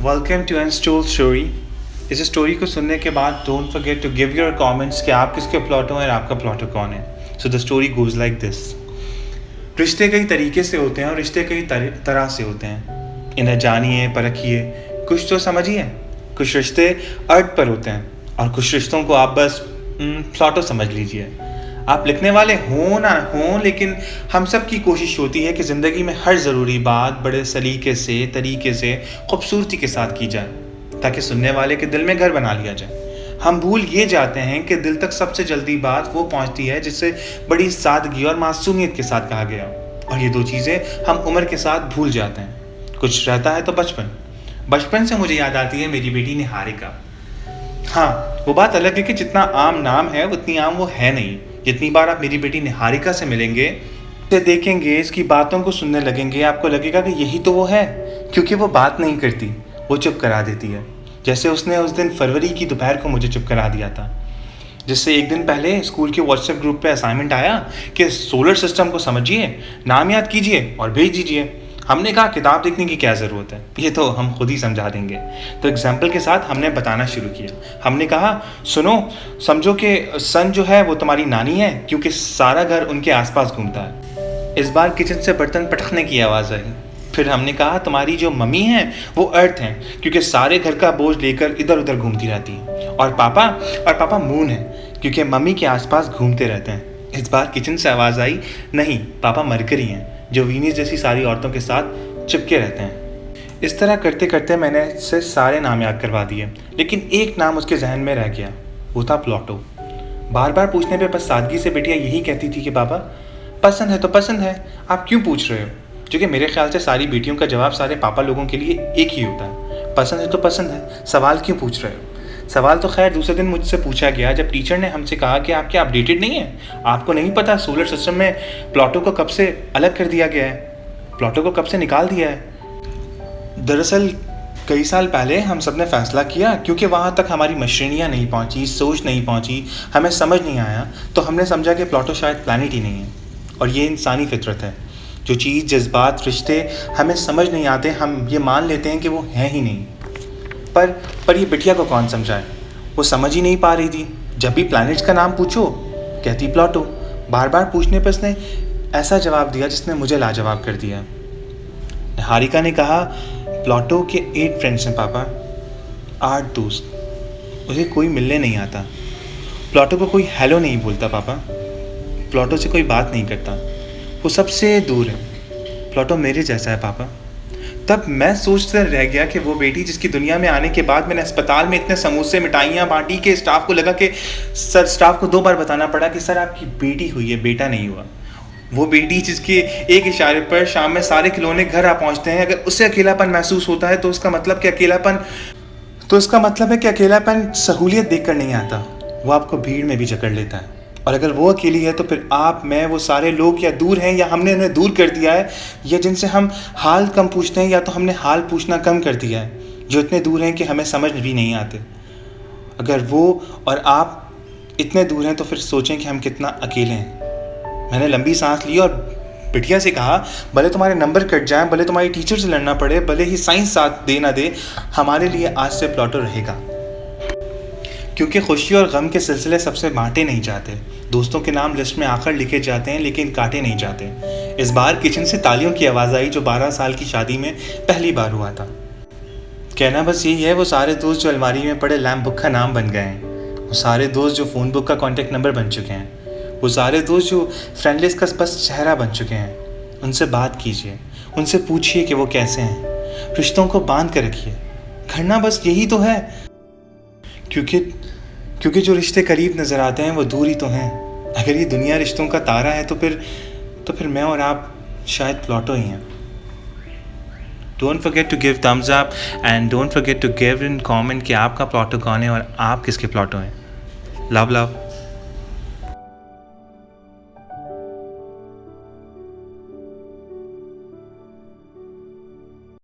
Welcome to untold story. इस story को सुनने के बाद don't forget to give your comments कि आप किसके प्लॉटो हैं और आपका प्लॉटो कौन है। So the story goes like this. रिश्ते कई तरीके से होते हैं और रिश्ते कई तरह से होते हैं। इन्हें जानिए, परखिए, कुछ तो समझिए। कुछ रिश्ते अर्थ पर होते हैं और कुछ रिश्तों को आप बस प्लॉटो समझ लीजिए। आप लिखने वाले हों ना हों, लेकिन हम सब की कोशिश होती है कि ज़िंदगी में हर ज़रूरी बात बड़े सलीके से, तरीके से, खूबसूरती के साथ की जाए ताकि सुनने वाले के दिल में घर बना लिया जाए। हम भूल ये जाते हैं कि दिल तक सबसे जल्दी बात वो पहुंचती है जिससे बड़ी सादगी और मासूमियत के साथ कहा गया, और ये दो चीज़ें हम उम्र के साथ भूल जाते हैं। कुछ रहता है तो बचपन से मुझे याद आती है मेरी बेटी निहारिका। हाँ, वो बात अलग है कि जितना आम नाम है उतनी आम वो है नहीं। जितनी बार आप मेरी बेटी निहारिका से मिलेंगे, उसे देखेंगे, इसकी बातों को सुनने लगेंगे, आपको लगेगा कि यही तो वो है। क्योंकि वो बात नहीं करती, वो चुप करा देती है। जैसे उसने उस दिन फरवरी की दोपहर को मुझे चुप करा दिया था, जिससे एक दिन पहले स्कूल के व्हाट्सएप ग्रुप पे असाइनमेंट आया कि सोलर सिस्टम को समझिए, नाम याद कीजिए और भेज दीजिए। हमने कहा किताब देखने की क्या ज़रूरत है, ये तो हम खुद ही समझा देंगे। तो एग्जाम्पल के साथ हमने बताना शुरू किया। हमने कहा सुनो, समझो कि सन जो है वो तुम्हारी नानी है क्योंकि सारा घर उनके आसपास घूमता है। इस बार किचन से बर्तन पटकने की आवाज़ आई। फिर हमने कहा तुम्हारी जो मम्मी हैं वो अर्थ हैं क्योंकि सारे घर का बोझ लेकर इधर उधर घूमती रहती हैं। और पापा मून है क्योंकि मम्मी के आसपास घूमते रहते हैं। इस बार किचन से आवाज़ आई, नहीं, पापा मरकरी हैं जो वीनस जैसी सारी औरतों के साथ चिपके रहते हैं। इस तरह करते करते मैंने से सारे नाम याद करवा दिए, लेकिन एक नाम उसके जहन में रह गया, वो था प्लॉटो। बार बार पूछने पे बस सादगी से बेटिया यही कहती थी कि पापा पसंद है तो पसंद है, आप क्यों पूछ रहे हो। जो कि मेरे ख्याल से सारी बेटियों का जवाब सारे पापा लोगों के लिए एक ही होता है, पसंद है तो पसंद है, सवाल क्यों पूछ रहे हो। सवाल तो खैर दूसरे दिन मुझसे पूछा गया जब टीचर ने हमसे कहा कि आप क्या अपडेटेड नहीं हैं, आपको नहीं पता सोलर सिस्टम में प्लॉटो को कब से अलग कर दिया गया है, प्लॉटो को कब से निकाल दिया है। दरअसल कई साल पहले हम सब ने फैसला किया, क्योंकि वहाँ तक हमारी मशीनियाँ नहीं पहुँची, सोच नहीं पहुँची, हमें समझ नहीं आया, तो हमने समझा कि प्लॉटो शायद प्लानिट ही नहीं है। और ये इंसानी फितरत है, जो चीज़, जज्बात, रिश्ते हमें समझ नहीं आते, हम ये मान लेते हैं कि वो हैं ही नहीं। पर ये बिटिया को कौन समझाए, वो समझ ही नहीं पा रही थी। जब भी प्लैनेट्स का नाम पूछो कहती प्लॉटो। बार बार पूछने पर उसने ऐसा जवाब दिया जिसने मुझे लाजवाब कर दिया। निहारिका ने कहा प्लॉटो के 8 फ्रेंड्स हैं पापा, 8 दोस्त, उसे कोई मिलने नहीं आता। प्लॉटो को कोई हेलो नहीं बोलता पापा, प्लॉटो से कोई बात नहीं करता, वो सबसे दूर है। प्लॉटो मेरे जैसा है पापा। तब मैं सोचता रह गया कि वो बेटी जिसकी दुनिया में आने के बाद मैंने अस्पताल में इतने समोसे मिठाइयाँ बांटी कि स्टाफ को लगा कि स्टाफ को 2 बार बताना पड़ा कि सर आपकी बेटी हुई है, बेटा नहीं हुआ। वो बेटी जिसके एक इशारे पर शाम में सारे खिलौने घर आ पहुँचते हैं, अगर उसे अकेलापन महसूस होता है तो उसका मतलब है कि अकेलापन सहूलियत देखकर नहीं आता, वो आपको भीड़ में भी जकड़ लेता है। और अगर वो अकेली है तो फिर आप, मैं, वो सारे लोग या दूर हैं या हमने उन्हें दूर कर दिया है, या जिनसे हम हाल कम पूछते हैं या तो हमने हाल पूछना कम कर दिया है, जो इतने दूर हैं कि हमें समझ भी नहीं आते। अगर वो और आप इतने दूर हैं तो फिर सोचें कि हम कितना अकेले हैं। मैंने लंबी सांस ली और बिटिया से कहा भले तुम्हारे नंबर कट जाएं, भले तुम्हारी टीचर से लड़ना पड़े, भले ही साइंस साथ दे ना दे, हमारे लिए आज से प्लॉटो रहेगा। क्योंकि खुशी और गम के सिलसिले सबसे बांटे नहीं जाते, दोस्तों के नाम लिस्ट में आकर लिखे जाते हैं लेकिन काटे नहीं जाते। इस बार किचन से तालियों की आवाज़ आई जो 12 साल की शादी में पहली बार हुआ था। कहना बस यही है, वो सारे दोस्त जो अलमारी में पड़े लैम्प बुक का नाम बन गए हैं, वो सारे दोस्त जो फ़ोन बुक का कॉन्टेक्ट नंबर बन चुके हैं, वो सारे दोस्त जो फ्रेंड लिस्ट का बस चेहरा बन चुके हैं। उनसे बात कीजिए, उनसे पूछिए कि वो कैसे हैं, रिश्तों को बांध कर रखिए। करना बस यही तो है, क्योंकि जो रिश्ते करीब नज़र आते हैं वो दूर ही तो हैं। अगर ये दुनिया रिश्तों का तारा है तो फिर मैं और आप शायद प्लॉटो ही हैं। Don't forget to give thumbs up and don't forget to give in comment कि आपका प्लॉटो कौन है और आप किसके प्लॉटो हैं। Love love.